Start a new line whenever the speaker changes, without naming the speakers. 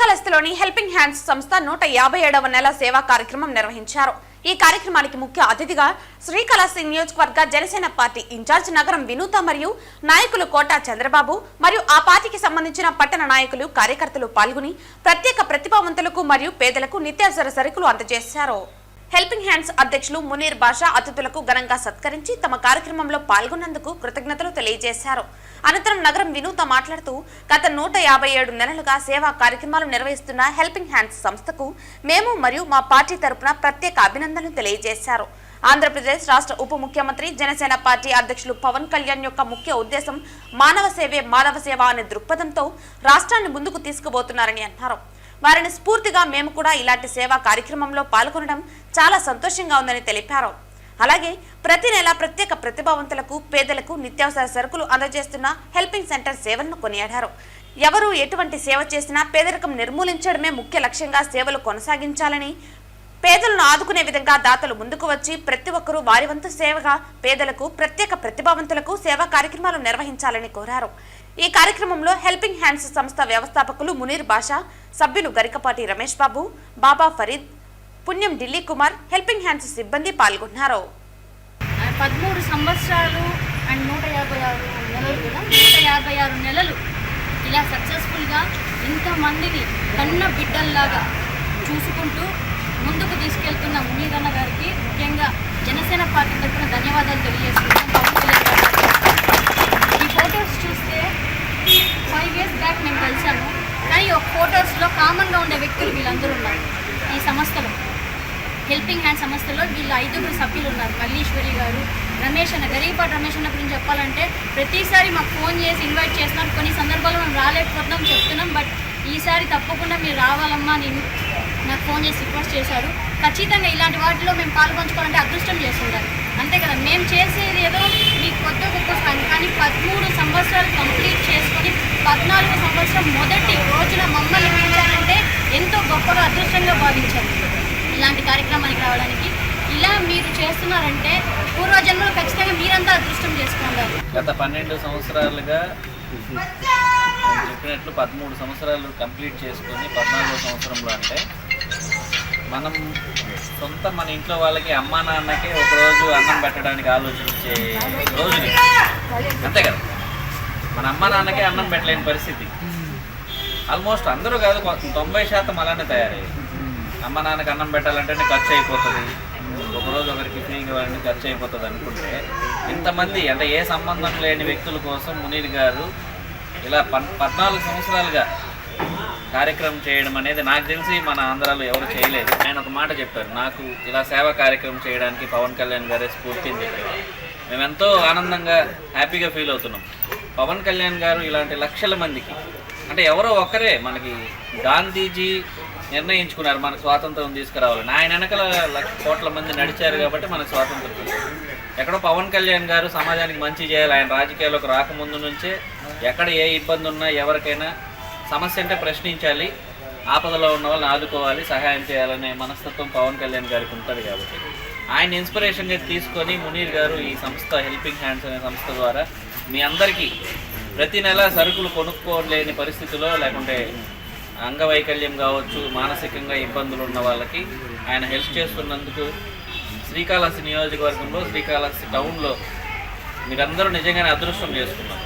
శ్రీకాళహస్తిలోని helping hands సంస్థ 157వ నెల సేవా కార్యక్రమం నిర్వహించారు. ఈ కార్యక్రమానికి ముఖ్య అతిథిగా శ్రీకాళహస్తి నియోజకవర్గ జనసేన పార్టీ ఇన్ఛార్జ్ నగరం వినూత మరియు నాయకులు కోట చంద్రబాబు మరియు ఆ పార్టీకి సంబంధించిన పట్టణ నాయకులు కార్యకర్తలు పాల్గొని ప్రత్యేక ప్రతిభావంతులకు మరియు పేదలకు నిత్యావసర సరుకులు అందజేశారు. హెల్పింగ్ హ్యాండ్స్ అధ్యక్షులు మునీర్ బాషా అతిథులకు ఘనంగా సత్కరించి తమ కార్యక్రమంలో పాల్గొన్నందుకు కృతజ్ఞతలు తెలియజేశారు. అనంతరం నగరం వినూత మాట్లాడుతూ గత 157 నెలలుగా సేవా కార్యక్రమాలు నిర్వహిస్తున్న హెల్పింగ్ హ్యాండ్స్ సంస్థకు మేము మరియు మా పార్టీ తరపున ప్రత్యేక అభినందనలు తెలియజేశారు. ఆంధ్రప్రదేశ్ రాష్ట్ర ఉప ముఖ్యమంత్రి జనసేన పార్టీ అధ్యక్షులు పవన్ కళ్యాణ్ యొక్క ముఖ్య ఉద్దేశం మానవ సేవే మాధవ సేవ అనే దృక్పథంతో రాష్ట్రాన్ని ముందుకు తీసుకుపోతున్నారని అన్నారు. వారిని స్ఫూర్తిగా మేము కూడా ఇలాంటి సేవా కార్యక్రమంలో పాల్గొనడం చాలా సంతోషంగా ఉందని తెలిపారు. అలాగే ప్రతి నెల ప్రత్యేక ప్రతిభావంతులకు పేదలకు నిత్యావసర సరుకులు అందజేస్తున్న హెల్పింగ్ సెంటర్ సేవలను కొనియాడారు. ఎవరు ఎటువంటి సేవ చేసినా పేదరికం నిర్మూలించడమే ముఖ్య లక్ష్యంగా సేవలు కొనసాగించాలని, పేదలను ఆదుకునే విధంగా దాతలు ముందుకు వచ్చి ప్రతి ఒక్కరూ వారి వంతు సేవగా పేదలకు ప్రత్యేక ప్రతిభావంతులకు సేవా కార్యక్రమాలు నిర్వహించాలని కోరారు. ఈ కార్యక్రమంలో హెల్పింగ్ హ్యాండ్స్ సంస్థ వ్యవస్థాపకులు మునీర్ బాషా, సభ్యులు గరికపాటి రమేష్ బాబు, బాబా ఫరీద్, పుణ్యం ఢిల్లీ కుమార్, హెల్పింగ్ హ్యాండ్స్ సిబ్బంది పాల్గొన్నారు.
13 సంవత్సరాలు అండ్ 156 నెలలు కదా, 156 నెలలు ఇలా సక్సెస్ఫుల్గా ఇంతమందిని కన్న బిడ్డల్లాగా చూసుకుంటూ ముందుకు తీసుకెళ్తున్న మునీర్ అన్న గారికి ముఖ్యంగా జనసేన పార్టీ తరఫున ధన్యవాదాలు తెలియజేస్తున్నాం. ఈ ఫొటోస్ చూస్తే 5 years బ్యాక్ మేము కలిసాము, కానీ ఒక ఫొటోస్లో కామన్గా ఉండే వ్యక్తులు వీళ్ళందరూ ఉన్నారు. ఈ సంస్థలో హెల్పింగ్ హ్యాండ్ సంస్థలో వీళ్ళు 5 సభ్యులు ఉన్నారు. మల్లీశ్వరి గారు, రమేష్ అన్న, గరికపాటి రమేష్ అన్న గురించి చెప్పాలంటే ప్రతిసారి మాకు ఫోన్ చేసి ఇన్వైట్ చేస్తున్నారు. కొన్ని సందర్భాల్లో మేము రాలేకపోతున్నాం చెప్తున్నాం, బట్ ఈసారి తప్పకుండా మీరు రావాలమ్మా నేను నాకు ఫోన్ చేసి రిక్వెస్ట్ చేశారు. ఖచ్చితంగా ఇలాంటి వాటిలో మేము పాల్పంచుకోవాలంటే అదృష్టం చేస్తుంటారు, అంతే కదా. మేము చేసేది ఏదో మీకు కొత్త గొప్ప కానీ 13 సంవత్సరాలు కంప్లీట్ చేసుకొని 14వ సంవత్సరం మొదటి రోజున మమ్మల్ని పిలిచారంటే ఎంతో గొప్పగా అదృష్టంగా భావించారు. ఇలాంటి కార్యక్రమానికి రావడానికి ఇలా మీరు చేస్తున్నారంటే పూర్వజన్మలో ఖచ్చితంగా మీరంతా అదృష్టం చేసుకున్నారు.
గత 12 సంవత్సరాలుగా చెప్పినట్లు 13 సంవత్సరాలు కంప్లీట్ చేసుకొని 14వ సంవత్సరంలో అంటే మనం మన ఇంట్లో వాళ్ళకి అమ్మా నాన్నకే ఒకరోజు అన్నం పెట్టడానికి ఆలోచించే రోజుని, అంతే కదా. మన అమ్మా నాన్నకే అన్నం పెట్టలేని పరిస్థితి ఆల్మోస్ట్ అందరూ కాదు 90% అలానే తయారయ్యాయి. అమ్మ నాన్నకి అన్నం పెట్టాలంటేనే ఖర్చు అయిపోతుంది, ఒకరోజు ఒకరికి ఫ్రీగా వాళ్ళని ఖర్చు అయిపోతుంది అనుకుంటే ఇంతమంది అంటే ఏ సంబంధం లేని వ్యక్తుల కోసం మునీర్ గారు ఇలా 14 సంవత్సరాలుగా కార్యక్రమం చేయడం అనేది నాకు తెలిసి మన ఆంధ్రాలో ఎవరు చేయలేదు. ఆయన ఒక మాట చెప్పారు, నాకు ఇలా సేవా కార్యక్రమం చేయడానికి పవన్ కళ్యాణ్ గారే స్ఫూర్తిని చెప్పారు. మేము ఎంతో ఆనందంగా హ్యాపీగా ఫీల్ అవుతున్నాం. పవన్ కళ్యాణ్ గారు ఇలాంటి లక్షల మందికి అంటే ఎవరో ఒక్కరే మనకి గాంధీజీ నిర్ణయించుకున్నారు మనకు స్వాతంత్రం తీసుకురావాలని. ఆయన వెనకాల కోట్ల మంది నడిచారు కాబట్టి మనకు స్వాతంత్రం. ఎక్కడో పవన్ కళ్యాణ్ గారు సమాజానికి మంచి చేయాలి, ఆయన రాజకీయాల్లోకి రాకముందు నుంచే ఎక్కడ ఏ ఇబ్బంది ఉన్నా ఎవరికైనా సమస్య అంటే ప్రశ్నించాలి, ఆపదలో ఉన్న వాళ్ళని ఆదుకోవాలి, సహాయం చేయాలనే మనస్తత్వం పవన్ కళ్యాణ్ గారికి ఉంటుంది. కాబట్టి ఆయన ఇన్స్పిరేషన్గా తీసుకొని మునీర్ గారు ఈ సంస్థ హెల్పింగ్ హ్యాండ్స్ అనే సంస్థ ద్వారా మీ అందరికీ ప్రతి నెల సరుకులు కొనుక్కోలేని పరిస్థితిలో లేకుంటే అంగవైకల్యం కావచ్చు, మానసికంగా ఇబ్బందులు ఉన్న వాళ్ళకి ఆయన హెల్ప్ చేస్తున్నందుకు శ్రీకాళహస్తి నియోజకవర్గంలో శ్రీకాళహస్తి టౌన్లో మీరందరూ నిజంగానే అదృష్టం చేసుకున్నారు.